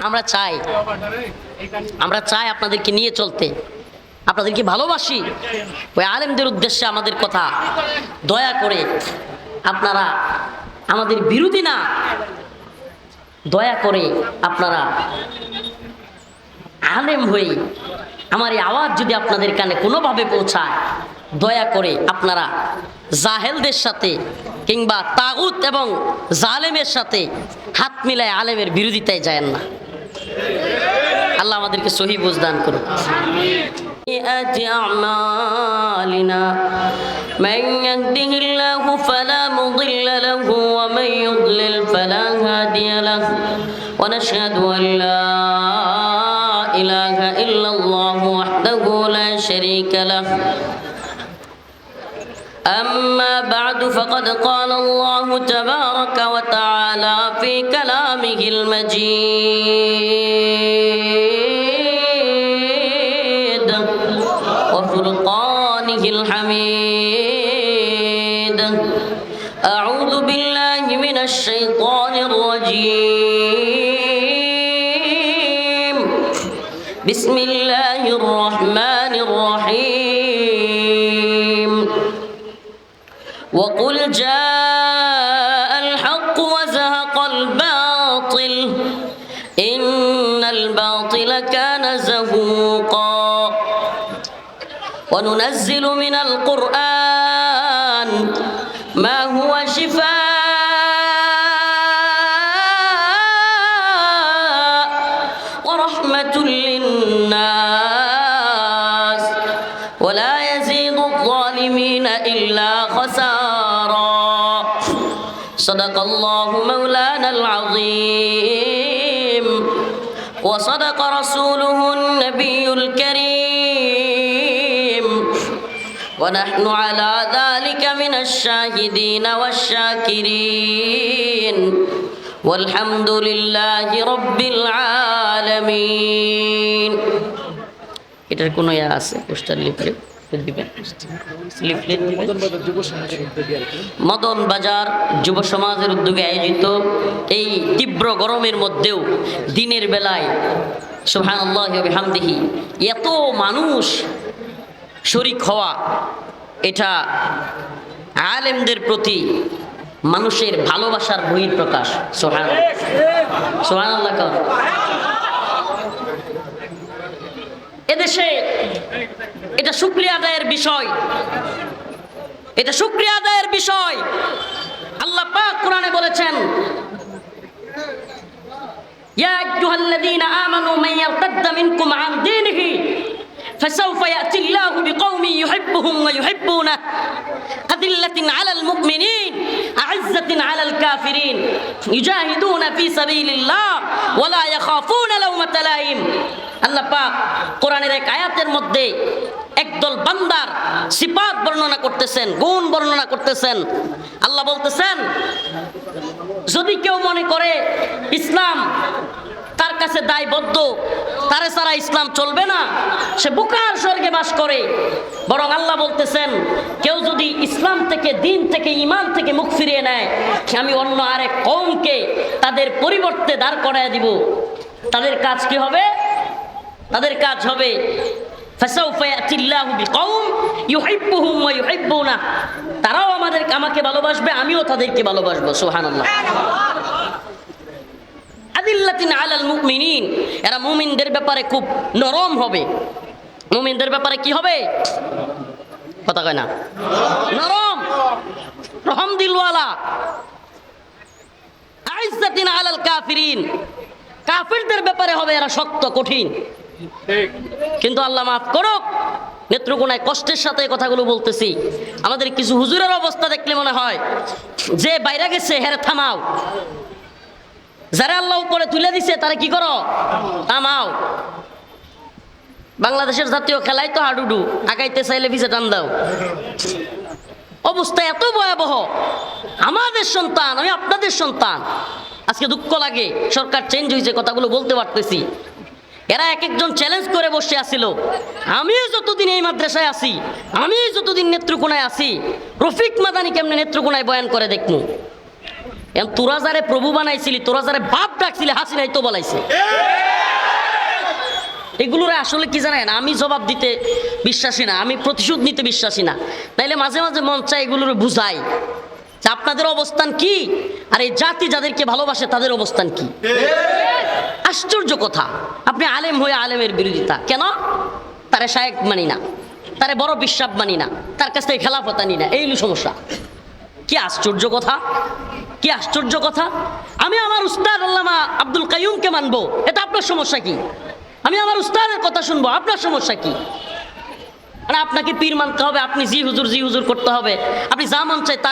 আমরা চাই আপনাদেরকে নিয়ে চলতে, আপনাদেরকে ভালোবাসি। ওই আলেমদের উদ্দেশ্যে আমাদের কথা, দয়া করে আপনারা আমাদের বিরোধী না, দয়া করে আপনারা আলেম হয়ে আমার এই আওয়াজ যদি আপনাদের কানে কোনোভাবে পৌঁছায়, দয়া করে আপনারা জাহেলদের সাথে কিংবা তাগুত এবং জালেমের সাথে হাত মিলায় আলেমের বিরোধিতায় যায় না। আল্লাহ আমাদেরকে সহি বুঝ দান করুন। أعمالنا من يهده الله فلا مضل له ومن يضلل فلا هادي له ونشهد أن لا إله إلا الله وحده لا شريك له أما بعد فقد قال الله تبارك وتعالى في كلامه المجيد وفرقانه الحميد أعوذ بالله من الشيطان الرجيم بسم الله الرحمن الرحيم وقل جاء الحق وزهق الباطل إن الباطل كان زهوقا وننزل من القرآن ما هو شفاء ورحمة للناس ولا يزيد الظالمين إلا خسارا صدق الله مولانا العظيم وصدق رسوله النبي الكريم ونحن على ذلك من الشاهدين والشاكرين والحمد لله رب العالمين এটার কোনো ইয়া আছে পোস্টার লিফলেট দিবেন লিফলেট দিবেন মদন বাজার যুব সমাজের উদ্যোগে আয়োজিত এই তীব্র গরমের মধ্যেও দিনের বেলায় সুবহানাল্লাহি ওয়া বিহামদিহি এত মানুষ শরীক হওয়া, এটা আলেমদের প্রতি মানুষের ভালোবাসার বহিঃপ্রকাশ। সুবহানাল্লাহ সুবহানাল্লাহ। এদেশে এটা শুকরিয়া আদায়ের বিষয়, এটা শুকরিয়া আদায়ের বিষয়। আল্লাহ পাক কোরআনে বলেছেন, ইয়া আইয়ুহাল্লাযীনা আমানু মান ইয়ারতাদ্দা মিনকুম আন দীনিহি ফাসাউফা ইয়াতি আল্লাহু বিকওমিন ইউহিব্বুহুম ওয়া ইউহিব্বুনাহু আযিল্লাতিন আলাল মুমিনিন আ'ইজ্জাতিন আলাল কাফিরিন ইউজাহিদুনা ফি সাবিলিল্লাহ ওয়া লা ইয়াখাফুনা লাওমাতা লাইম। আল্লাহ পাক কোরআনের এক আয়াতের মধ্যে একদল বান্দার সিফাত বর্ণনা করতেছেন, গুণ বর্ণনা করতেছেন। আল্লাহ বলতেছেন, যদি কেউ মনে করে ইসলাম তার কাছে দায়বদ্ধ, তারে ছাড়া ইসলাম চলবে না, সে বুকার স্বর্গে বাস করে। বরং আল্লাহ বলতেছেন, কেউ যদি ইসলাম থেকে, দিন থেকে, ঈমান থেকে মুখ ফিরিয়ে নেয়, আমি অন্য আরেক কওমকে তাদের পরিবর্তে দাঁড় করায় দিব। তাদের কাজ কি হবে? তাদের কাজ হবে ফাসাউফা ইয়াতি আল্লাহু বিকওম ইউহিব্বুহুম ওয়া ইউহিব্বুনা, তারাও আমাকে ভালোবাসবে, আমিও তাদেরকে ভালোবাসবো। সুবহানাল্লাহ। আযিল্লাতিন আলাল মুমিনিন, এরা মুমিনদের ব্যাপারে খুব নরম হবে। মুমিনদের ব্যাপারে কি হবে? কথা কয় না, নরম, রহম দিলওয়ালা। আ'ইজ্জাতিন আলাল কাফিরিন, কাফিরদের ব্যাপারে হবে এরা শক্ত, কঠিন। কিন্তু আল্লাহ মাফ করুক, নেত্রকোনায় কষ্টের সাথে কথাগুলো বলতেছি। আমাদের কিছু হুজুরের অবস্থা দেখলে মনে হয় যে বাইরে গেছে হেরে থামাও, যারা আল্লাহ উপরে তুলে দিছে তারা কি করো? থামাও। বাংলাদেশের জাতীয় খেলাই তো হাডুডু, আগাইতে চাইলে ভিসা টান দাও। অবস্থা এত ভয়াবহ। আমাদের সন্তান, আমি আপনাদের সন্তান। আজকে দুঃখ লাগে, সরকার চেঞ্জ হয়েছে, কথাগুলো বলতে পারতেছি। এরা এক একজন চ্যালেঞ্জ করে বসে আসিল, আমি যতদিন এই মাদ্রাসায় আছি, আমি যতদিন নেত্রকোনায় আছি, রফিক মাদানি কেমনে নেত্রকোনায় বয়ান করে দেখবো। তোরা যারে প্রভু বানাইছিলি, তোরা যারে বাপ ডাকছিলি, হাসিনাই তো বলাইছে। এগুলোর আসলে কি জানেন, আমি জবাব দিতে বিশ্বাসী না, আমি প্রতিশোধ নিতে বিশ্বাসী না। তাইলে মাঝে মাঝে মন চায় এগুলোর বুঝাই যে আপনাদের অবস্থান কি, আর এই জাতি যাদেরকে ভালোবাসে তাদের অবস্থান কি। আশ্চর্য কথা, আপনি আলেম হয়ে আলেমের বিরোধিতা কেন? তারে শায়েখ মানি না, তারে বড় বিশ্বাস মানি না, তার কাছ থেকে খেলাফত আনি না, এই সমস্যা। কি আশ্চর্য কথা, কি আশ্চর্য কথা। আমি আমার উস্তাদ আল্লামা আব্দুল কাইয়ুমকে মানবো, এটা আপনার সমস্যা কি? আমি আমার উস্তাদের কথা শুনবো, আপনার সমস্যা কি? মানে আপনাকে পীর মানতে হবে, আপনি জি হুজুর করতে হবে, আপনি যা মন চাই তা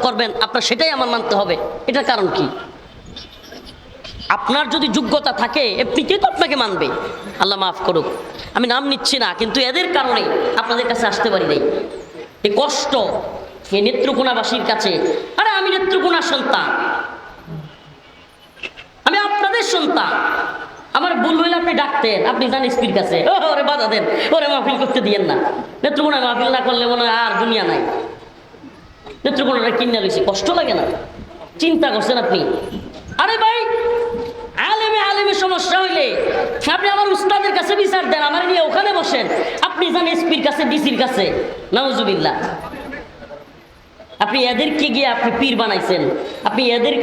করবেন, আপনার সেটাই আমার মানতে হবে, এটার কারণ কি? আপনার যদি যোগ্যতা থাকে এমনিতেই তো আপনাকে মানবে। আল্লাহ মাফ করুক, আমি নাম নিচ্ছি না, কিন্তু এদের কারণে আপনাদের কাছে আসতে পারি নাই। এই কষ্ট এই নেত্রকোনাবাসীর কাছে। আরে আমি নেত্রকোনার সন্তান, আমি আপনাদের সন্তান। আমার ভুল হইলে আপনি ডাকতেন, আপনি যান এসপির কাছে, ওরে বাধা দেন, ওরে মাহফিল করতে দিয়েন না। নেত্রকোনায় মাহফিল না করলে মনে হয় আর দুনিয়া নাই। নেত্রকোনাটা কিনে লইছি, কষ্ট লাগে না? চিন্তা করছেন আপনি? আরে ভাই, আলেমে সমস্যা হইলে আপনি আমার উস্তাদের কাছে বিচার দেন, আমার নিয়ে ওখানে বসেন। আপনি যান এসপির কাছে, ডিসির কাছে, নাউজুবিল্লাহ। আপনি এদেরকে গিয়ে আপনি পীর বানাইছেন, আপনি এদের কাছে